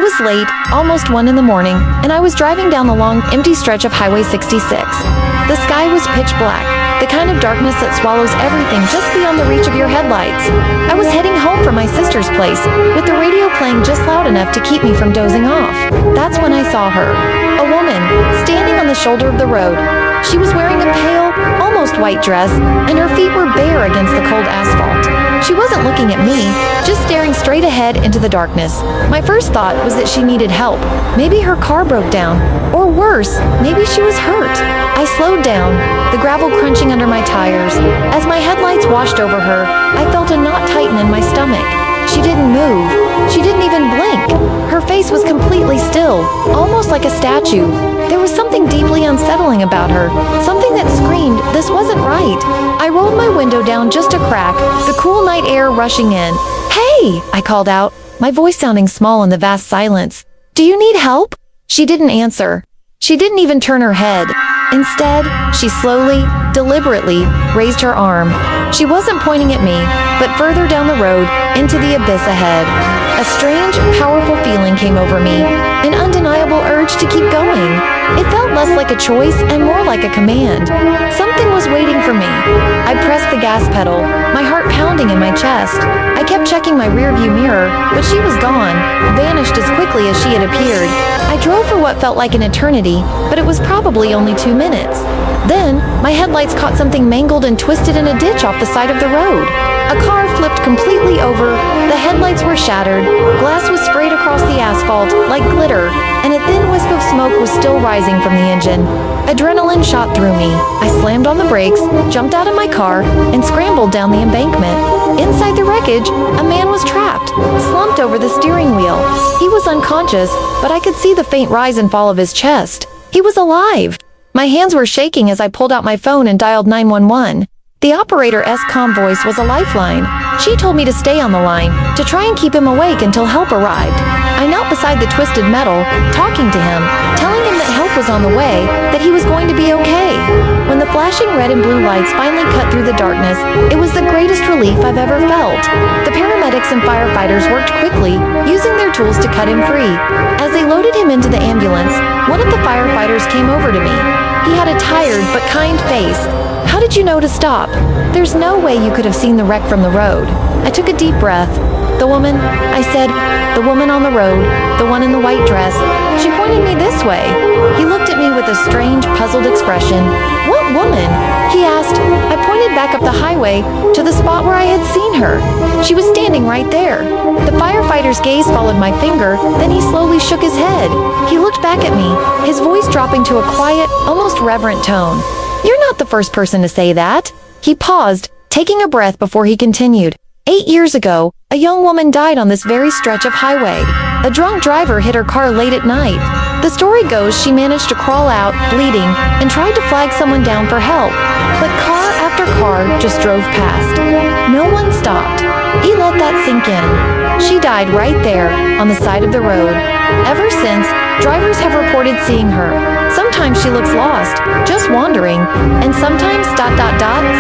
was late, almost 1 in the morning, and I was driving down the long, empty stretch of Highway 66. The sky was pitch black, the kind of darkness that swallows everything just beyond the reach of your headlights. I was heading home from my sister's place, with the radio playing just loud enough to keep me from dozing off. That's when I saw her. A woman, standing on the shoulder of the road. She was wearing a pale, almost white dress, and her feet were bare against the cold asphalt. She wasn't looking at me, just staring straight ahead into the darkness. My first thought was that she needed help. Maybe her car broke down. Or worse, maybe she was hurt. I slowed down, the gravel crunching under my tires. As my headlights washed over her, I felt a knot tighten in my stomach. She didn't move. She didn't even blink. Her face was completely still, almost like a statue. There was something deeply unsettling about her, something that screamed, this wasn't right. I rolled my window down just a crack, the cool night air rushing in. "Hey!" I called out, my voice sounding small in the vast silence. "Do you need help?" She didn't answer. She didn't even turn her head. Instead, she slowly, deliberately, raised her arm. She wasn't pointing at me, but further down the road, into the abyss ahead. A strange, powerful feeling came over me, an undeniable urge to keep going. It felt less like a choice and more like a command. Something was waiting for me. I pressed the gas pedal, my heart pounding in my chest. I kept checking my rearview mirror, but she was gone, vanished as quickly as she had appeared. I drove for what felt like an eternity, but it was probably only 2 minutes. Then, my headlights caught something mangled and twisted in a ditch off the side of the road. A car flipped completely over, the headlights were shattered, glass was sprayed across the asphalt like glitter, and a thin wisp of smoke was still rising from the engine. Adrenaline shot through me. I slammed on the brakes, jumped out of my car, and scrambled down the embankment. Inside the wreckage, a man was trapped, slumped over the steering wheel. He was unconscious, but I could see the faint rise and fall of his chest. He was alive. My hands were shaking as I pulled out my phone and dialed 911. The operator's calm voice was a lifeline. She told me to stay on the line, to try and keep him awake until help arrived. I knelt beside the twisted metal, talking to him, telling him that help was on the way, that he was going to be okay. When the flashing red and blue lights finally cut through the darkness, it was the greatest relief I've ever felt. The paramedics and firefighters worked quickly, using their tools to cut him free. As they loaded him into the ambulance, one of the firefighters came over to me. He had a tired but kind face. "How did you know to stop? There's no way you could have seen the wreck from the road." I took a deep breath. "The woman," I said, "the woman on the road, the one in the white dress. She pointed me this way." He looked at me with a strange, puzzled expression. "What woman?" he asked. I pointed back up the highway to the spot where I had seen her. She was standing right there. The firefighter's gaze followed my finger, then he slowly shook his head. He looked back at me, his voice dropping to a quiet, almost reverent tone. "You're not the first person to say that." He paused, taking a breath before he continued. 8 years ago, a young woman died on this very stretch of highway. A drunk driver hit her car late at night. The story goes she managed to crawl out, bleeding, and tried to flag someone down for help. But car after car just drove past. No one stopped. He let that sink in. She died right there, on the side of the road. Ever since, drivers have reported seeing her. Sometimes she looks lost, just wandering, and sometimes ...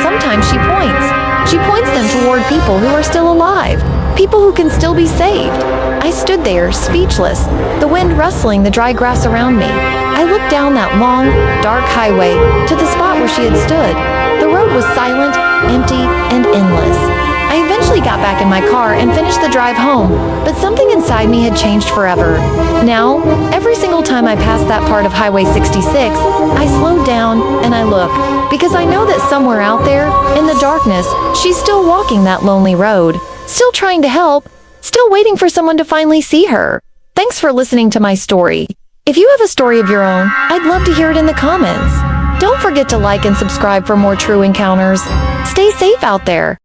sometimes she points. She points them toward people who are still alive, people who can still be saved. I stood there, speechless, the wind rustling the dry grass around me. I looked down that long, dark highway to the spot where she had stood. The road was silent, empty, and endless. I eventually got back in my car and finished the drive home, but something inside me had changed forever. Now, every single time I pass that part of Highway 66, I slow down and I look, because I know that somewhere out there, in the darkness, she's still walking that lonely road, still trying to help, still waiting for someone to finally see her. Thanks for listening to my story. If you have a story of your own, I'd love to hear it in the comments. Don't forget to like and subscribe for more true encounters. Stay safe out there.